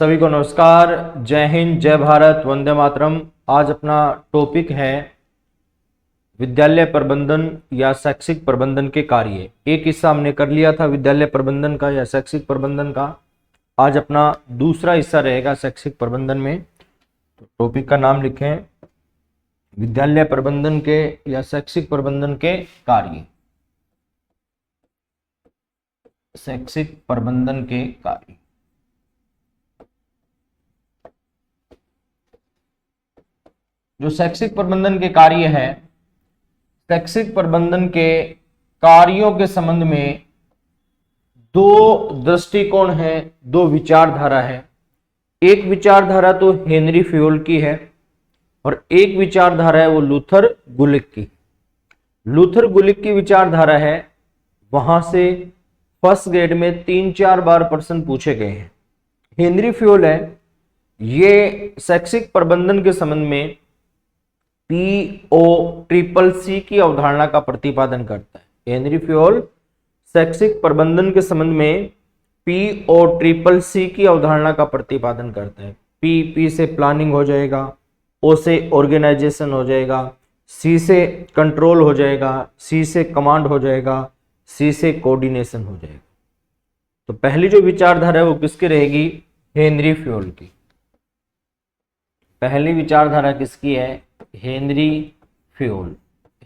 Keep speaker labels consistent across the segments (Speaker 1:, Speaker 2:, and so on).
Speaker 1: सभी को नमस्कार। जय हिंद, जय भारत, वंदे मातरम। आज अपना टॉपिक है विद्यालय प्रबंधन या शैक्षिक प्रबंधन के कार्य। एक हिस्सा हमने कर लिया था विद्यालय प्रबंधन का या शैक्षिक प्रबंधन का। आज अपना दूसरा हिस्सा रहेगा शैक्षिक प्रबंधन में। तो टॉपिक का नाम लिखें विद्यालय प्रबंधन के या शैक्षिक प्रबंधन के कार्य। शैक्षिक प्रबंधन के कार्य। जो शैक्षिक प्रबंधन के कार्य है, शैक्षिक प्रबंधन के कार्यों के संबंध में दो दृष्टिकोण है, दो विचारधारा है। एक विचारधारा तो हेनरी फ्योल की है और एक विचारधारा है वो लूथर गुलिक की। लूथर गुलिक की विचारधारा है, वहां से फर्स्ट ग्रेड में 3-4 बार प्रश्न पूछे गए हैं। हेनरी फ्योल है, ये शैक्षिक प्रबंधन के संबंध में POCCC की अवधारणा का प्रतिपादन करता है। हेनरी फ्योल शैक्षिक प्रबंधन के संबंध में POCCC की अवधारणा का प्रतिपादन करता है। P से प्लानिंग हो जाएगा, O से ऑर्गेनाइजेशन हो जाएगा, C से कंट्रोल हो जाएगा, C से कमांड हो जाएगा, C से कोऑर्डिनेशन हो जाएगा। तो पहली जो विचारधारा है वो किसकी रहेगी? हेनरी फ्योल की। पहली विचारधारा किसकी है? Henry Fayol.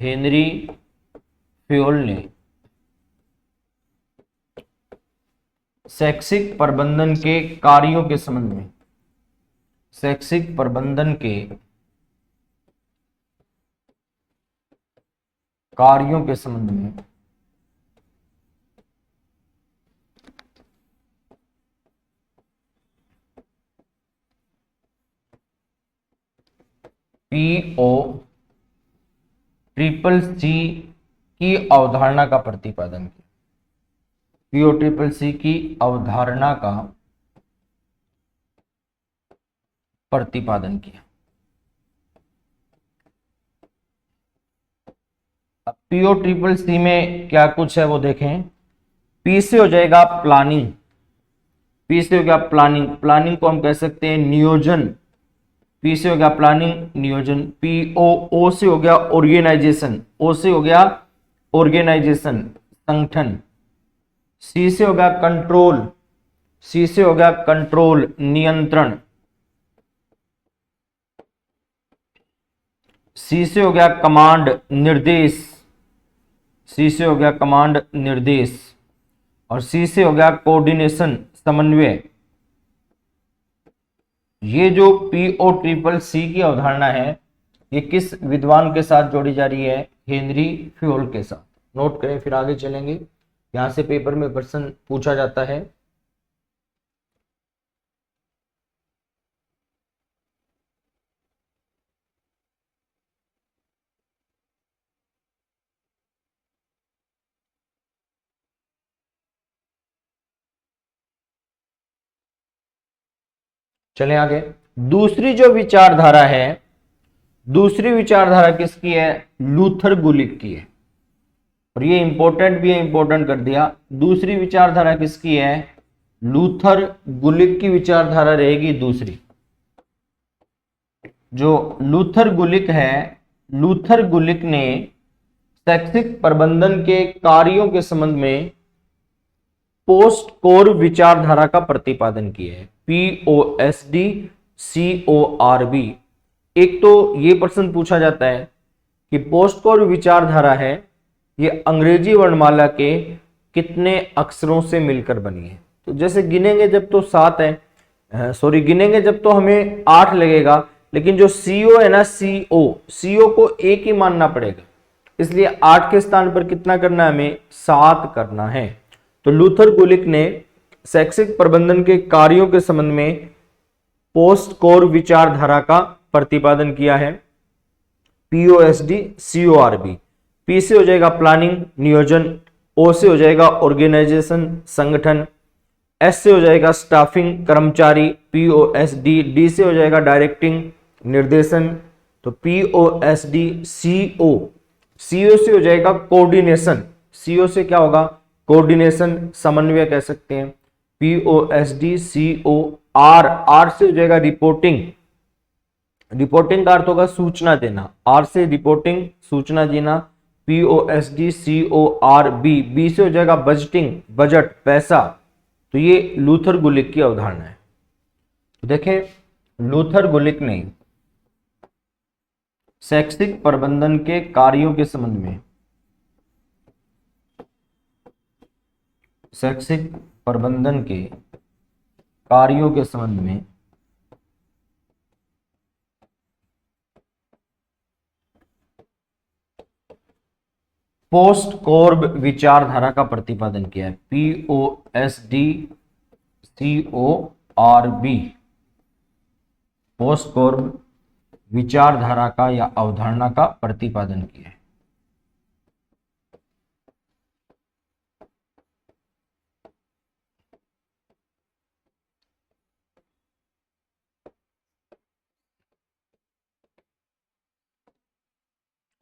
Speaker 1: हेनरी फ्योल ने शैक्षिक प्रबंधन के कार्यों के संबंध में, शैक्षिक प्रबंधन के कार्यों के संबंध में POCCC की अवधारणा का प्रतिपादन किया। POCCC की अवधारणा का प्रतिपादन किया। अब POCCC में क्या कुछ है वो देखें। P से हो जाएगा प्लानिंग। P से हो गया प्लानिंग। प्लानिंग को हम कह सकते हैं नियोजन। P से हो गया प्लानिंग, नियोजन। O से हो गया ऑर्गेनाइजेशन। O से हो गया ऑर्गेनाइजेशन, संगठन। C से हो गया कंट्रोल। C से हो गया कंट्रोल, नियंत्रण। C से हो गया कमांड, निर्देश। C से हो गया कमांड, निर्देश। और C से हो गया कोऑर्डिनेशन, समन्वय। ये जो POCCC की अवधारणा है, ये किस विद्वान के साथ जोड़ी जा रही है? हेनरी फ्योल के साथ। नोट करें, फिर आगे चलेंगे। यहां से पेपर में प्रश्न पूछा जाता है। चलें आगे। दूसरी जो विचारधारा है, दूसरी विचारधारा किसकी है? लूथर गुलिक की है। और ये इंपॉर्टेंट भी है, इंपॉर्टेंट कर दिया। दूसरी विचारधारा किसकी है? लूथर गुलिक की विचारधारा रहेगी दूसरी। जो लूथर गुलिक है, लूथर गुलिक ने शैक्षिक प्रबंधन के कार्यों के संबंध में पोस्ट कोर विचारधारा का प्रतिपादन किया है। POSDCORB। एक तो ये प्रश्न पूछा जाता है कि पोस्ट कोर विचारधारा है, ये अंग्रेजी वर्णमाला के कितने अक्षरों से मिलकर बनी है? तो जैसे गिनेंगे जब तो 7 है, गिनेंगे जब तो हमें 8 लगेगा, लेकिन जो CO है ना, CO को एक ही मानना पड़ेगा, इसलिए 8 के स्थान पर कितना करना है? हमें 7 करना है। तो लूथर गुलिक ने शैक्षिक प्रबंधन के कार्यों के संबंध में पोस्ट कोर विचारधारा का प्रतिपादन किया है। POSDCORB। P से हो जाएगा प्लानिंग, नियोजन। O से हो जाएगा ऑर्गेनाइजेशन, संगठन। S से हो जाएगा स्टाफिंग, कर्मचारी, POSD। D से हो जाएगा डायरेक्टिंग, निर्देशन। तो POSDCO। CO से हो जाएगा कोऑर्डिनेशन। CO से क्या होगा? कोऑर्डिनेशन, समन्वय कह सकते हैं। POSDCO आर, आर से हो जाएगा रिपोर्टिंग, रिपोर्टिंग का अर्थ होगा सूचना देना, आर से रिपोर्टिंग सूचना देना, POSD CORB, बी से हो जाएगा बजटिंग बजट पैसा। तो ये लूथर गुलिक की अवधारणा है। देखें लूथर गुलिक ने शैक्षिक प्रबंधन के कार्यों के संबंध में, शैक्षिक प्रबंधन के कार्यों के संबंध में पोस्ट कॉर्ब विचारधारा का प्रतिपादन किया है। POSD CORB, पोस्ट कॉर्ब विचारधारा का या अवधारणा का प्रतिपादन किया है।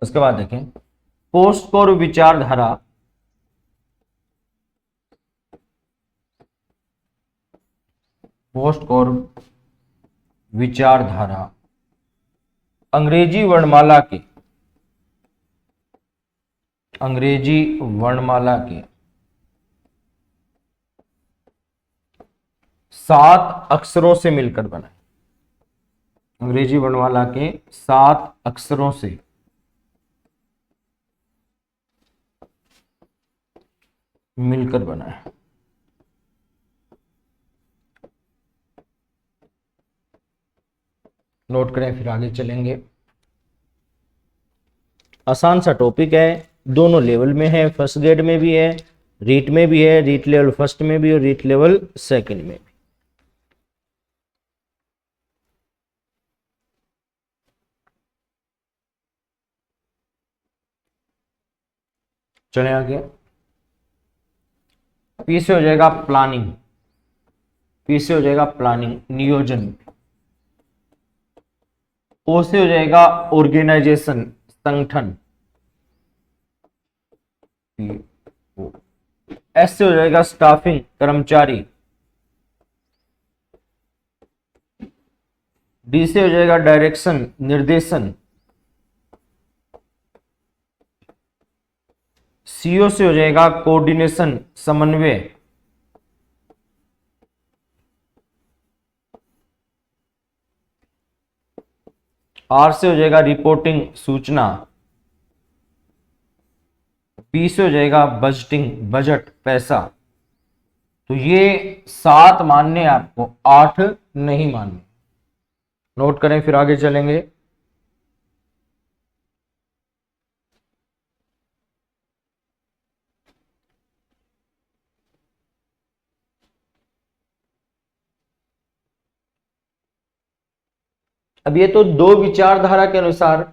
Speaker 1: उसके बाद देखें पोस्ट कॉर्ब विचारधारा पोस्ट कॉर्ब विचारधारा अंग्रेजी वर्णमाला के 7 अक्षरों से मिलकर बना है। अंग्रेजी वर्णमाला के 7 अक्षरों से मिलकर बना है। नोट करें फिर आगे चलेंगे। आसान सा टॉपिक है, दोनों लेवल में है, फर्स्ट ग्रेड में भी है, रीट में भी है, रीट लेवल फर्स्ट में भी और रीट लेवल सेकंड में भी। चले आगे। पी से हो जाएगा प्लानिंग, पी से हो जाएगा प्लानिंग नियोजन, ओ से हो जाएगा ऑर्गेनाइजेशन संगठन, एस से हो जाएगा स्टाफिंग कर्मचारी, डी से हो जाएगा डायरेक्शन निर्देशन, सीओ से हो जाएगा कोऑर्डिनेशन समन्वय, आर से हो जाएगा रिपोर्टिंग सूचना, पी से हो जाएगा बजटिंग बजट पैसा। तो ये 7 मानने आपको, 8 नहीं मानने। नोट करें फिर आगे चलेंगे। अब ये तो 2 विचारधारा के अनुसार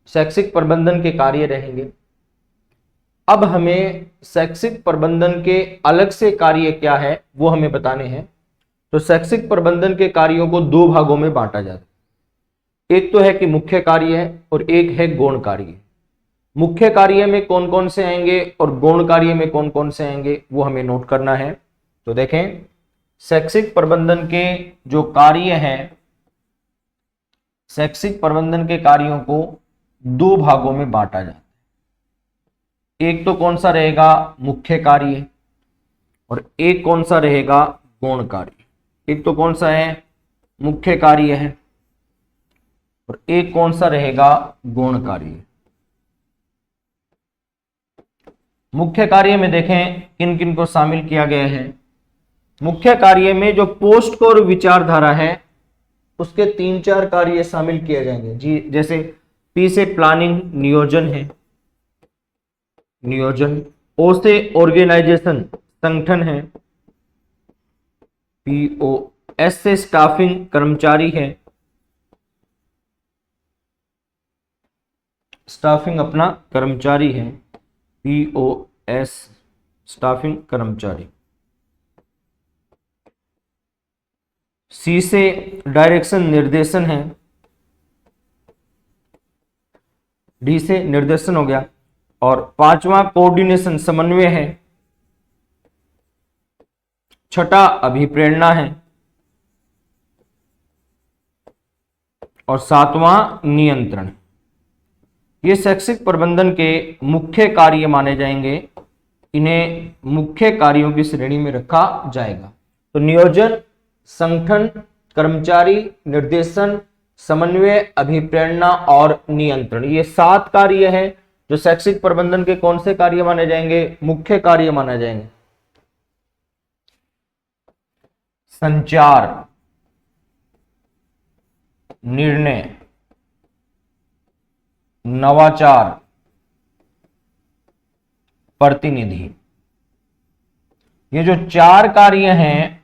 Speaker 1: शैक्षिक प्रबंधन के कार्य रहेंगे। अब हमें शैक्षिक प्रबंधन के अलग से कार्य क्या है वो हमें बताने हैं। तो शैक्षिक प्रबंधन के कार्यों को 2 भागों में बांटा जाता है। एक तो है कि मुख्य कार्य है और एक है गौण कार्य। मुख्य कार्य में कौन कौन से आएंगे और गौण कार्य में कौन कौन से आएंगे वो हमें नोट करना है। तो देखें शैक्षिक प्रबंधन के जो कार्य हैं, शैक्षिक प्रबंधन के कार्यों को 2 भागों में बांटा जाता है। एक तो कौन सा रहेगा मुख्य कार्य और एक कौन सा रहेगा गौण कार्य। एक तो कौन सा है मुख्य कार्य है और एक कौन सा रहेगा गौण कार्य। मुख्य कार्य में देखें किन किन को शामिल किया गया है। मुख्य कार्य में जो पोस्ट कोर विचारधारा है उसके 3-4 कार्य शामिल किए जाएंगे जी। जैसे पी से प्लानिंग नियोजन है, नियोजन। ओ से ऑर्गेनाइजेशन संगठन है, PO। एस से स्टाफिंग कर्मचारी है, स्टाफिंग अपना कर्मचारी है, POS स्टाफिंग कर्मचारी। सी से डायरेक्शन निर्देशन है, डी से निर्देशन हो गया। और 5वां कोऑर्डिनेशन समन्वय है, 6ठा अभिप्रेरणा है, और सातवां नियंत्रण। ये शैक्षिक प्रबंधन के मुख्य कार्य माने जाएंगे, इन्हें मुख्य कार्यों की श्रेणी में रखा जाएगा। तो नियोजन, संगठन, कर्मचारी, निर्देशन, समन्वय, अभिप्रेरणा और नियंत्रण, ये 7 कार्य है जो शैक्षिक प्रबंधन के कौन से कार्य माने जाएंगे, मुख्य कार्य माने जाएंगे। संचार, निर्णय, नवाचार, प्रतिनिधि, ये जो 4 कार्य हैं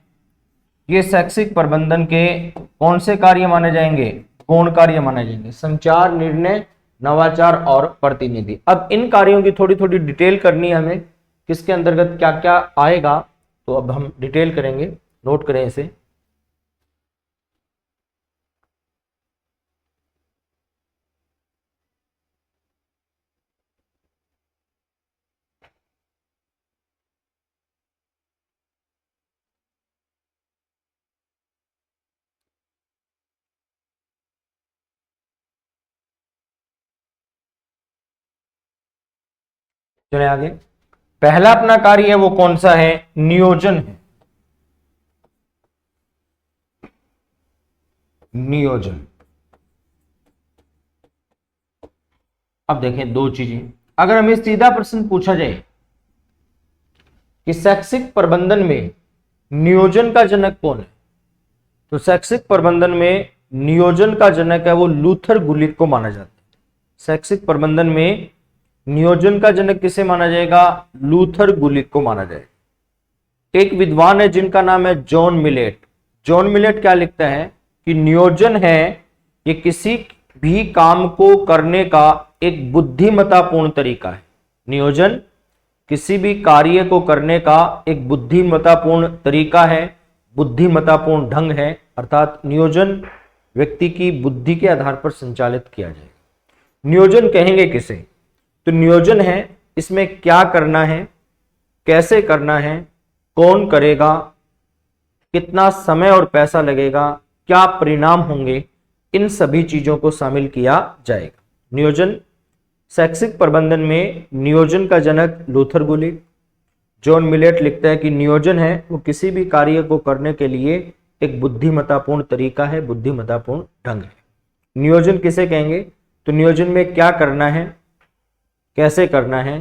Speaker 1: ये शैक्षिक प्रबंधन के कौन से कार्य माने जाएंगे, गौण कार्य माने जाएंगे। संचार, निर्णय, नवाचार और प्रतिनिधि। अब इन कार्यों की थोड़ी थोड़ी डिटेल करनी है हमें, किसके अंतर्गत क्या क्या आएगा, तो अब हम डिटेल करेंगे, नोट करें इसे। चले आगे। पहला अपना कार्य है वो कौन सा है, नियोजन है। नियोजन। अब देखें 2 चीजें, अगर हमें सीधा प्रश्न पूछा जाए कि शैक्षिक प्रबंधन में नियोजन का जनक कौन है, तो शैक्षिक प्रबंधन में नियोजन का जनक है वो लूथर गुलिक को माना जाता है। शैक्षिक प्रबंधन में नियोजन का जनक किसे माना जाएगा, लूथर गुलिक को माना जाएगा। एक विद्वान है जिनका नाम है जॉन मिलेट। जॉन मिलेट क्या लिखता है कि नियोजन है ये किसी भी काम को करने का एक बुद्धिमत्तापूर्ण तरीका है। नियोजन किसी भी कार्य को करने का एक बुद्धिमत्तापूर्ण तरीका है, बुद्धिमत्तापूर्ण ढंग है, अर्थात नियोजन व्यक्ति की बुद्धि के आधार पर संचालित किया जाएगा। नियोजन कहेंगे किसे, तो नियोजन है इसमें क्या करना है, कैसे करना है, कौन करेगा, कितना समय और पैसा लगेगा, क्या परिणाम होंगे, इन सभी चीजों को शामिल किया जाएगा। नियोजन शैक्षिक प्रबंधन में नियोजन का जनक लूथर गुलिक। जॉन मिलेट लिखता है कि नियोजन है वो किसी भी कार्य को करने के लिए एक बुद्धिमत्तापूर्ण तरीका है, बुद्धिमत्तापूर्ण ढंग है। नियोजन किसे कहेंगे, तो नियोजन में क्या करना है, कैसे करना है,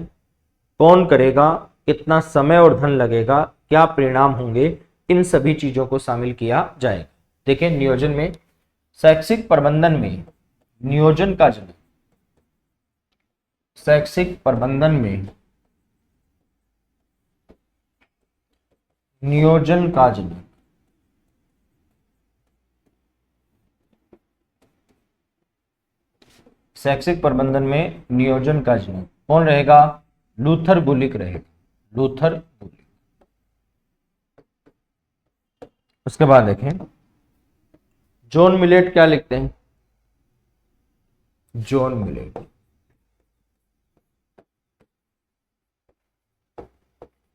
Speaker 1: कौन करेगा, कितना समय और धन लगेगा, क्या परिणाम होंगे, इन सभी चीजों को शामिल किया जाएगा। देखिए नियोजन में, शैक्षिक प्रबंधन में नियोजन का जनक, शैक्षिक प्रबंधन में नियोजन का जनक, शैक्षिक प्रबंधन में नियोजन का जनक कौन रहेगा, लूथर गुलिक रहेगा, लूथर गुलिक। उसके बाद देखें जॉन मिलेट क्या लिखते हैं। जॉन मिलेट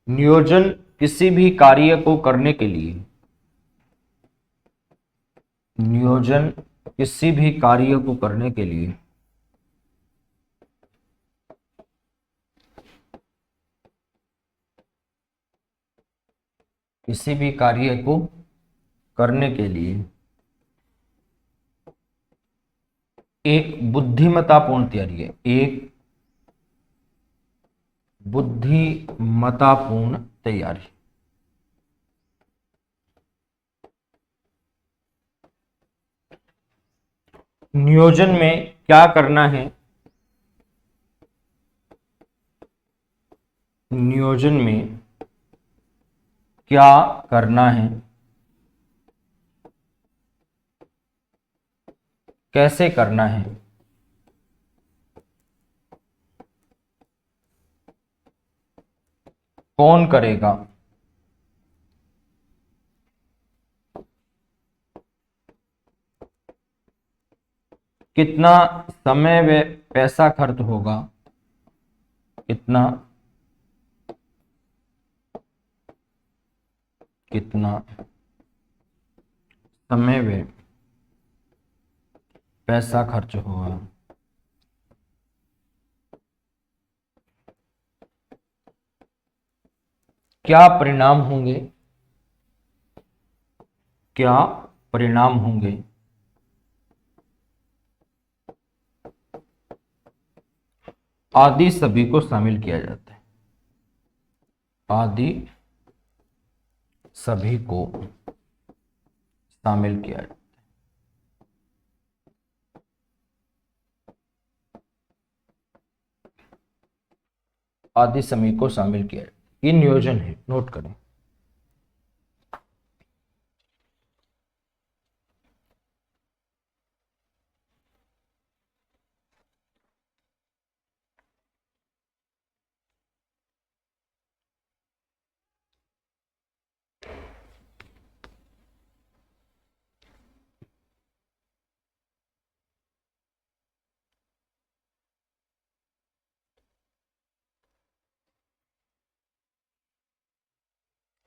Speaker 1: नियोजन किसी भी कार्य को करने के लिए, नियोजन किसी भी कार्य को करने के लिए किसी भी कार्य को करने के लिए एक बुद्धिमत्तापूर्ण तैयारी है, एक बुद्धिमत्तापूर्ण तैयारी। नियोजन में क्या करना है, नियोजन में क्या करना है, कैसे करना है, कौन करेगा, कितना समय व पैसा खर्च होगा, कितना समय व पैसा खर्च हुआ। क्या परिणाम होंगे, क्या परिणाम होंगे आदि सभी को शामिल किया जाता है। आदि सभी को शामिल किया जाता है। आदि सभी को शामिल किया जाता है। ये नियोजन है, नोट करें।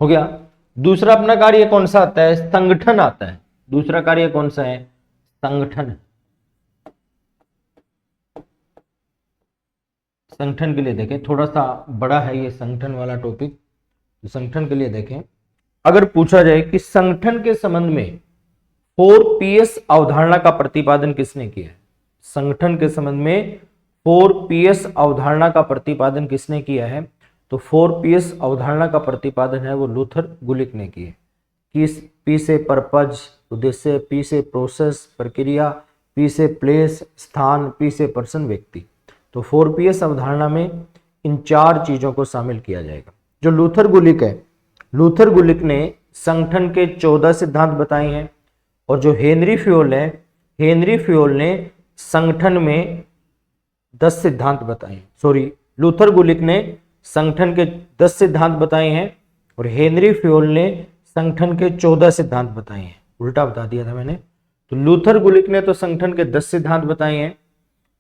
Speaker 1: हो गया। दूसरा अपना कार्य कौन सा आता है, संगठन आता है। दूसरा कार्य कौन सा है, संगठन। संगठन के लिए देखें, थोड़ा सा बड़ा है ये संगठन वाला टॉपिक, तो संगठन के लिए देखें। अगर पूछा जाए कि संगठन के संबंध में 4PS अवधारणा का प्रतिपादन किसने किया है, संगठन के संबंध में 4PS अवधारणा का प्रतिपादन किसने किया है, तो 4PS अवधारणा का प्रतिपादन है वो लूथर गुलिक ने किया। किस, पी से पर्पज उद्देश्य, पी से प्रोसेस प्रक्रिया, पी से प्लेस स्थान, पी से पर्सन व्यक्ति। तो 4PS अवधारणा में इन चार चीजों को शामिल किया जाएगा। जो लूथर गुलिक है, लूथर गुलिक ने संगठन के 14 सिद्धांत बताए हैं, और जो हेनरी फ्योल है, हेनरी फ्योल ने संगठन में 10 सिद्धांत बताए हैं। सॉरी, लूथर गुलिक ने संगठन के 10 सिद्धांत बताए हैं और हेनरी फ्योल ने संगठन के 14 सिद्धांत बताए हैं। उल्टा बता दिया था मैंने। तो लूथर गुलिक ने तो संगठन के 10 सिद्धांत बताए हैं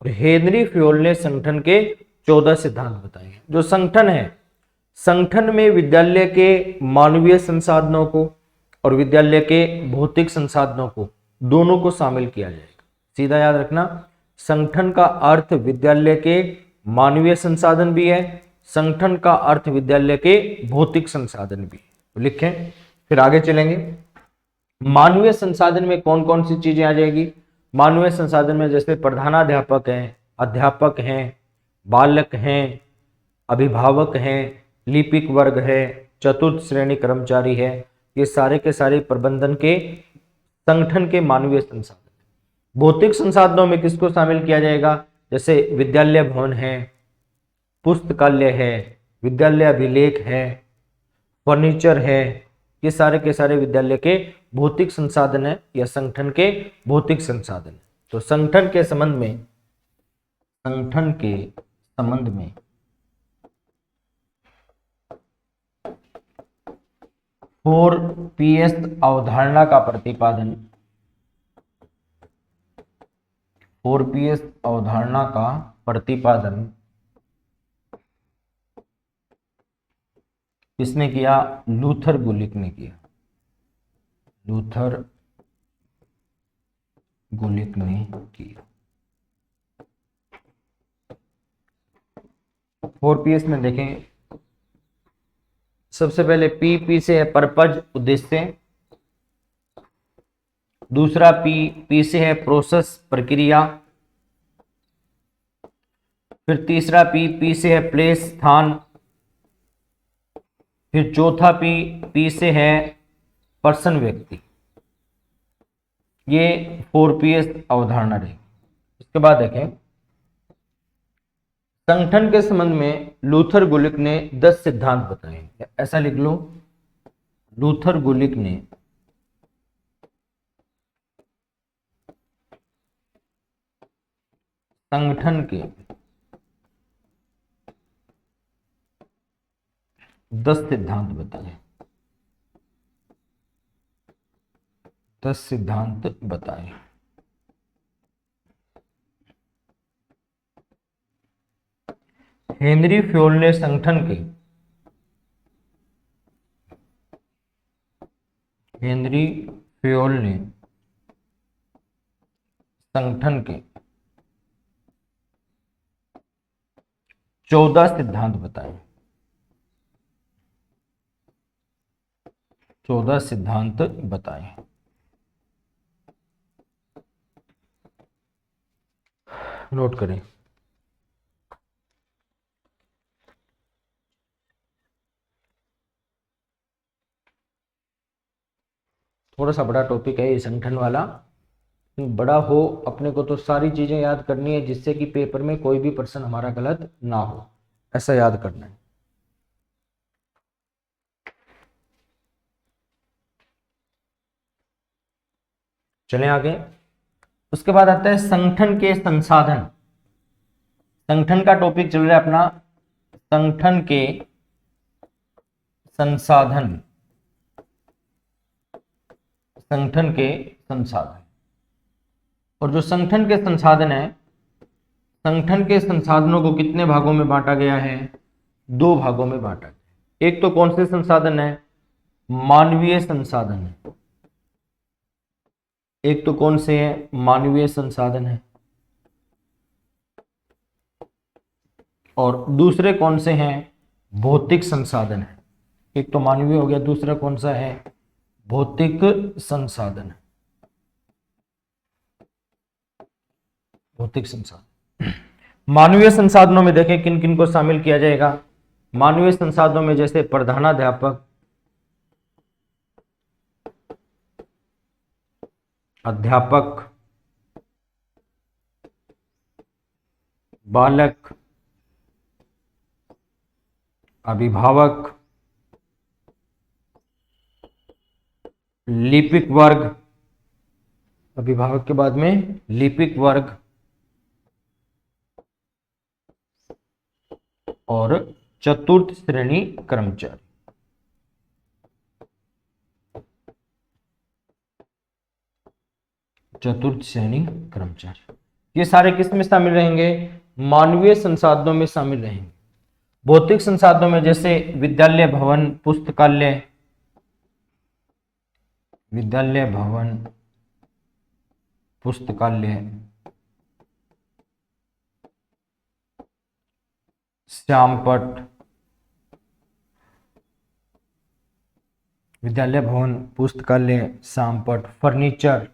Speaker 1: और हेनरी फ्योल ने संगठन के 14 सिद्धांत बताए हैं। जो संगठन है, संगठन में विद्यालय के मानवीय संसाधनों को और विद्यालय के भौतिक संसाधनों को दोनों को शामिल किया जाएगा। सीधा याद रखना, संगठन का अर्थ विद्यालय के मानवीय संसाधन भी है, संगठन का अर्थ विद्यालय के भौतिक संसाधन भी। तो लिखें, फिर आगे चलेंगे। मानवीय संसाधन में कौन कौन सी चीजें आ जाएगी, मानवीय संसाधन में जैसे प्रधानाध्यापक हैं, अध्यापक हैं, बालक हैं, अभिभावक हैं, लिपिक वर्ग है, चतुर्थ श्रेणी कर्मचारी है, ये सारे के सारे प्रबंधन के संगठन के मानवीय संसाधन। भौतिक संसाधनों में किसको शामिल किया जाएगा, जैसे विद्यालय भवन है, पुस्तकालय है, विद्यालय अभिलेख है, फर्नीचर है, ये सारे के सारे विद्यालय के भौतिक संसाधन है या संगठन के भौतिक संसाधन। तो संगठन के संबंध में, संगठन के संबंध में 4PS अवधारणा का प्रतिपादन, 4PS अवधारणा का प्रतिपादन किसने किया, लूथर गुलिक ने किया। लूथर गुलिक ने किया। 4PS में देखें, सबसे पहले पी से है पर्पज उद्देश्य, दूसरा पी से है प्रोसेस प्रक्रिया, फिर तीसरा पी से है प्लेस स्थान, फिर चौथा पी से है पर्सन व्यक्ति। ये 4PS अवधारणा रही। इसके बाद देखें, संगठन के संबंध में लूथर गुलिक ने 10 सिद्धांत बताए। ऐसा लिख लो, लूथर गुलिक ने संगठन के 10 सिद्धांत बताए, 10 सिद्धांत बताए। हेनरी फ्योल ने संगठन के, हेनरी फ्योल ने संगठन के 14 सिद्धांत बताएं। 14 सिद्धांत बताएं। नोट करें। थोड़ा सा बड़ा टॉपिक है ये संगठन वाला, बड़ा हो अपने को तो सारी चीजें याद करनी है जिससे कि पेपर में कोई भी प्रश्न हमारा गलत ना हो, ऐसा याद करना है। चलें आगे। उसके बाद आता है संगठन के संसाधन। संगठन का टॉपिक चल रहा है अपना संगठन के संसाधन। संगठन के संसाधन, और जो संगठन के संसाधन है, संगठन के संसाधनों को कितने भागों में बांटा गया है? 2 भागों में बांटा गया। एक तो कौन से संसाधन है? मानवीय संसाधन है। एक तो कौन से है? मानवीय संसाधन है। और दूसरे कौन से हैं? भौतिक संसाधन है। एक तो मानवीय हो गया, दूसरा कौन सा है? भौतिक संसाधन। भौतिक संसाधन। मानवीय संसाधनों में देखें किन किन को शामिल किया जाएगा। मानवीय संसाधनों में जैसे प्रधानाध्यापक, अध्यापक, बालक, अभिभावक, लिपिक वर्ग, अभिभावक के बाद में लिपिक वर्ग, और चतुर्थ श्रेणी कर्मचारी। चतुर्थ श्रेणी कर्मचारी, ये सारे किस में शामिल रहेंगे? मानवीय संसाधनों में शामिल रहेंगे। भौतिक संसाधनों में जैसे विद्यालय भवन, पुस्तकालय, विद्यालय भवन, पुस्तकालय, श्यामपट्ट, विद्यालय भवन, पुस्तकालय, श्यामपट्ट, फर्नीचर,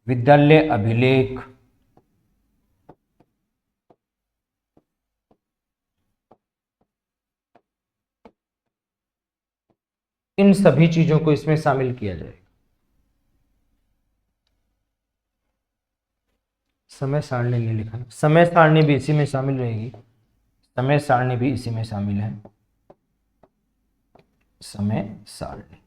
Speaker 1: विद्यालय अभिलेख, इन सभी चीजों को इसमें शामिल किया जाएगा। समय सारणी नहीं लिखा, समय सारणी भी इसी में शामिल रहेगी। समय सारणी भी इसी में शामिल है। समय सारणी।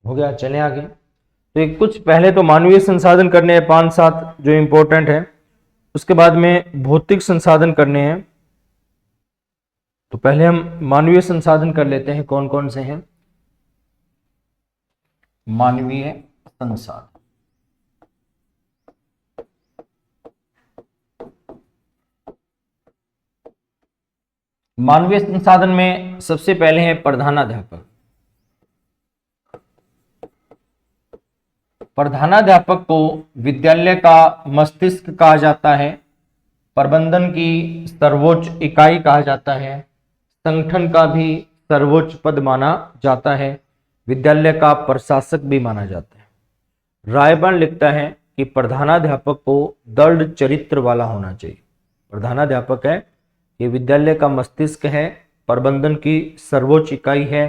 Speaker 1: हो गया, चले आगे। तो एक कुछ पहले तो मानवीय संसाधन करने हैं 5-7 जो इंपॉर्टेंट है, उसके बाद में भौतिक संसाधन करने हैं। तो पहले हम मानवीय संसाधन कर लेते हैं, कौन कौन से हैं मानवीय संसाधन। मानवीय संसाधन में सबसे पहले है प्रधानाध्यापक। प्रधानाध्यापक को विद्यालय का मस्तिष्क कहा जाता है, प्रबंधन की सर्वोच्च इकाई कहा जाता है, संगठन का भी सर्वोच्च पद माना जाता है, विद्यालय का प्रशासक भी माना जाता है। रायबर्न लिखता है कि प्रधानाध्यापक को दृढ़ चरित्र वाला होना चाहिए। प्रधानाध्यापक है, ये विद्यालय का मस्तिष्क है, प्रबंधन की सर्वोच्च इकाई है,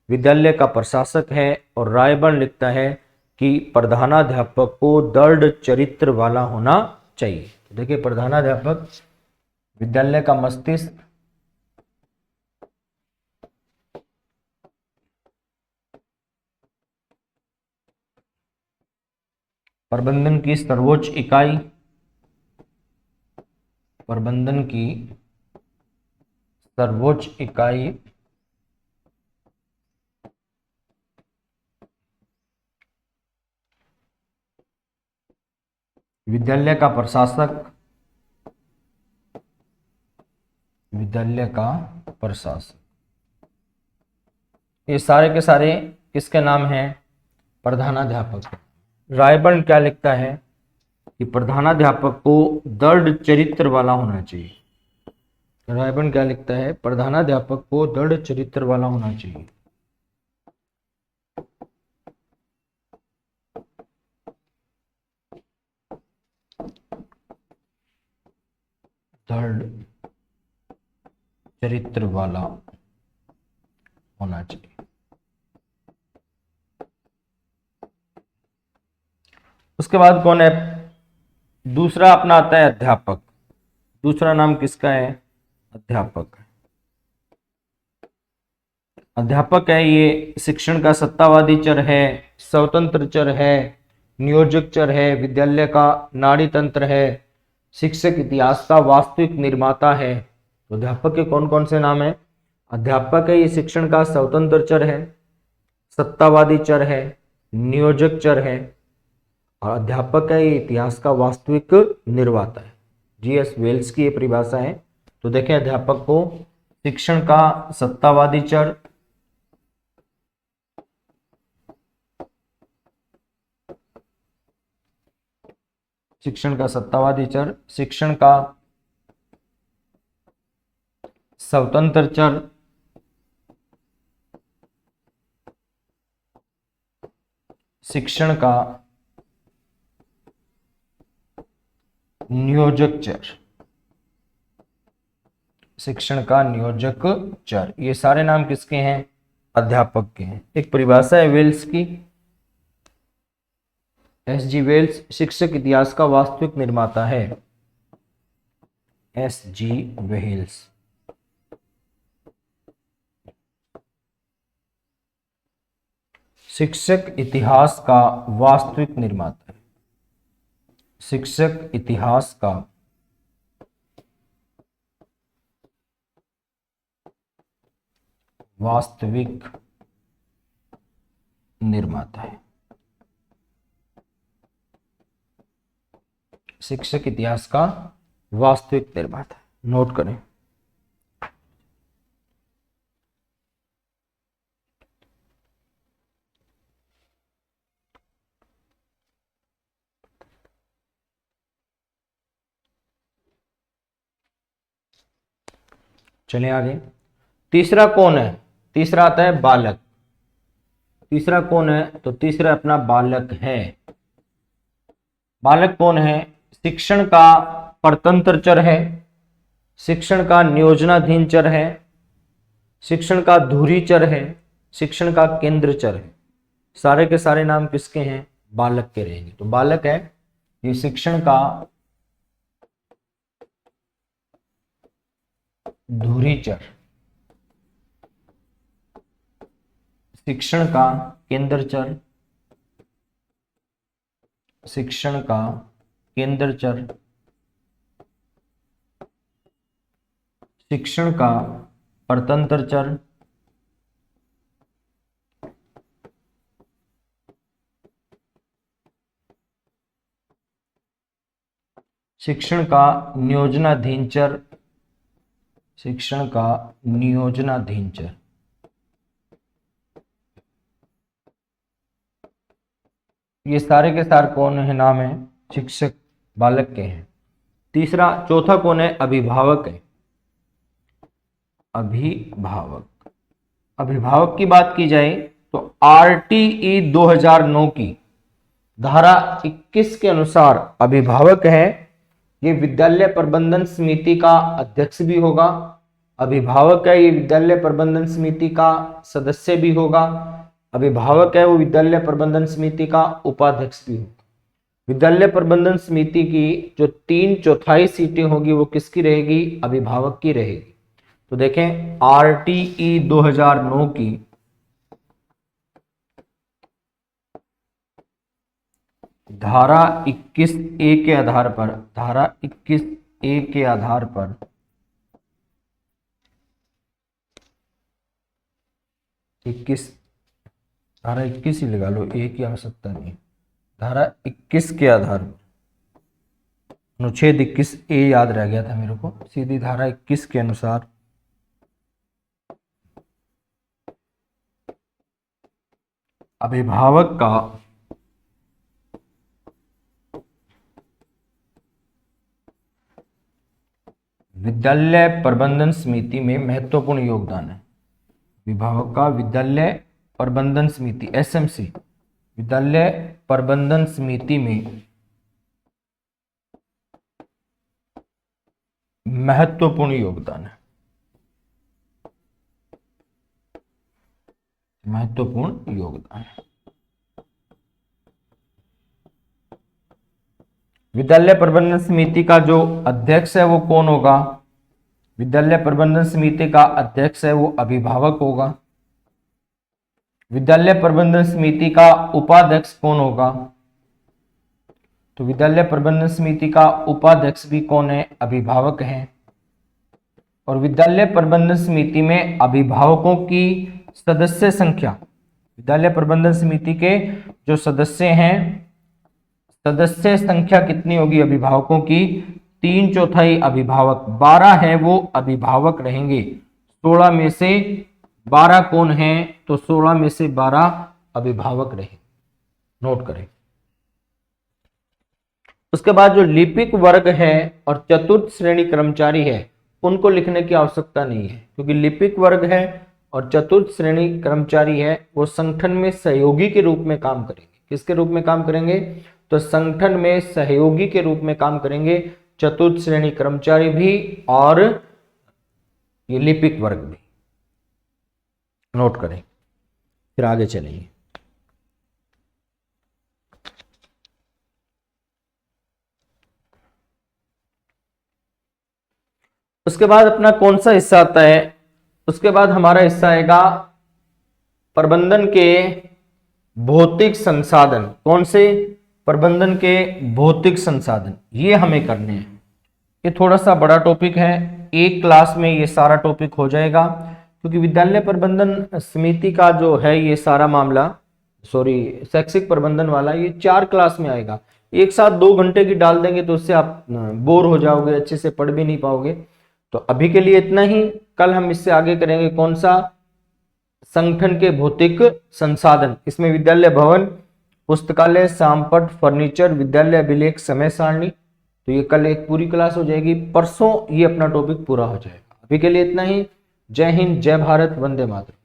Speaker 1: विद्यालय का प्रशासक है, और रायबर्न लिखता है कि प्रधानाध्यापक को दृढ़ चरित्र वाला होना चाहिए। देखिए, प्रधानाध्यापक विद्यालय का मस्तिष्क, प्रबंधन की सर्वोच्च इकाई, प्रबंधन की सर्वोच्च इकाई विद्यालय का प्रशासक, विद्यालय का प्रशासक। ये सारे के सारे किसके नाम हैं? प्रधानाध्यापक। रायबर्न क्या लिखता है कि प्रधानाध्यापक को दृढ़ चरित्र वाला होना चाहिए। रायबर्न क्या लिखता है? प्रधानाध्यापक को दृढ़ चरित्र वाला होना चाहिए। दृढ़ चरित्र वाला होना चाहिए। उसके बाद कौन है? दूसरा अपना आता है अध्यापक। दूसरा नाम किसका है? अध्यापक। अध्यापक है ये शिक्षण का सत्तावादी चर है, स्वतंत्र चर है, नियोजक चर है, विद्यालय का नाड़ी तंत्र है, शिक्षक इतिहास का वास्तविक निर्माता है। तो अध्यापक के कौन कौन से नाम है? अध्यापक है ये शिक्षण का स्वतंत्र चर है, सत्तावादी चर है, नियोजक चर है, और अध्यापक है ये इतिहास का वास्तविक निर्माता है। जीएस वेल्स की ये परिभाषा है। तो देखें, अध्यापक को शिक्षण का सत्तावादी चर, शिक्षण का सत्तावादी चर, शिक्षण का स्वतंत्र चर, शिक्षण का नियोजक चर, शिक्षण का नियोजक चर, ये सारे नाम किसके हैं? अध्यापक के हैं। एक परिभाषा है वेल्स की, एस.जी. वेल्स शिक्षक इतिहास का वास्तविक निर्माता है। एस.जी. वेल्स शिक्षक इतिहास का वास्तविक निर्माता है। शिक्षक इतिहास का वास्तविक निर्माता है। शिक्षक इतिहास का वास्तविक निर्माता है। नोट करें। चलिए आगे। तीसरा कौन है? तीसरा आता है बालक। तीसरा कौन है? तो तीसरा अपना बालक है। बालक कौन है? शिक्षण का परतंत्र चर है, शिक्षण का नियोजनाधीन चर है, शिक्षण का धुरी चर है, शिक्षण का केंद्र चर है। सारे के सारे नाम किसके हैं? बालक के रहेंगे। तो बालक है ये शिक्षण का धुरी चर, शिक्षण का केंद्र चर, शिक्षण का केंद्र चर, शिक्षण का परतंत्र चर, शिक्षण का नियोजनाधीन चर, शिक्षण का नियोजनाधीन चर। ये सारे के सारे कौन है? नाम है शिक्षक बालक के हैं। तीसरा चौथा कौन है? अभिभावक है। अभिभावक। अभिभावक की बात की जाए तो आरटीई 2009 की धारा 21 के अनुसार अभिभावक है ये विद्यालय प्रबंधन समिति का अध्यक्ष भी होगा। अभिभावक है ये विद्यालय प्रबंधन समिति का सदस्य भी होगा। अभिभावक है वो विद्यालय प्रबंधन समिति का उपाध्यक्ष भी होगा। विद्यालय प्रबंधन समिति की जो 3/4 सीटें होगी वो किसकी रहेगी? अभिभावक की रहेगी। तो देखें आरटीई 2009 की धारा 21A के आधार पर, धारा 21A के आधार पर धारा 21 ही लगा लो, ए की आवश्यकता नहीं। धारा 21 के आधार पर, अनुच्छेद 21A याद रह गया था मेरे को, सीधी धारा 21 के अनुसार अभिभावक का विद्यालय प्रबंधन समिति में महत्वपूर्ण योगदान है। अभिभावक का विद्यालय प्रबंधन समिति, एसएमसी, विद्यालय प्रबंधन समिति में महत्वपूर्ण योगदान है, महत्वपूर्ण योगदान है। विद्यालय प्रबंधन समिति का जो अध्यक्ष है वो कौन होगा? विद्यालय प्रबंधन समिति का अध्यक्ष है वो अभिभावक होगा। विद्यालय प्रबंधन समिति का उपाध्यक्ष कौन होगा? तो विद्यालय प्रबंधन समिति का उपाध्यक्ष भी कौन है? अभिभावक है। और विद्यालय प्रबंधन समिति में अभिभावकों की सदस्य संख्या, विद्यालय प्रबंधन समिति के जो सदस्य हैं, सदस्य संख्या कितनी होगी अभिभावकों की? 3/4 अभिभावक, 12 है वो अभिभावक रहेंगे। 16 में से 12 कौन है? तो 16 में से 12 अभिभावक रहेंगे, नोट करें। उसके बाद जो लिपिक वर्ग है और चतुर्थ श्रेणी कर्मचारी है उनको लिखने की आवश्यकता नहीं है, क्योंकि लिपिक वर्ग है और चतुर्थ श्रेणी कर्मचारी है वो संगठन में सहयोगी के रूप में काम करेंगे। किसके रूप में काम करेंगे? तो संगठन में सहयोगी के रूप में काम करेंगे चतुर्थ श्रेणी कर्मचारी भी और ये लिपिक वर्ग भी, नोट करें। फिर आगे चलेंगे। उसके बाद अपना कौन सा हिस्सा आता है? उसके बाद हमारा हिस्सा आएगा प्रबंधन के भौतिक संसाधन। कौन से? प्रबंधन के भौतिक संसाधन, ये हमें करने हैं। ये थोड़ा सा बड़ा टॉपिक है, एक क्लास में ये सारा टॉपिक हो जाएगा, क्योंकि विद्यालय प्रबंधन समिति का जो है ये सारा मामला, शैक्षिक प्रबंधन वाला, ये 4 क्लास में आएगा। एक साथ 2 घंटे की डाल देंगे तो उससे आप बोर हो जाओगे, अच्छे से पढ़ भी नहीं पाओगे। तो अभी के लिए इतना ही, कल हम इससे आगे करेंगे कौन सा? संगठन के भौतिक संसाधन। इसमें विद्यालय भवन, पुस्तकालय, सामपट, फर्नीचर, विद्यालय अभिलेख, समय सारणी। तो ये कल एक पूरी क्लास हो जाएगी, परसों ये अपना टॉपिक पूरा हो जाएगा। अभी के लिए इतना ही। जय हिंद, जय भारत, वंदे मातरम।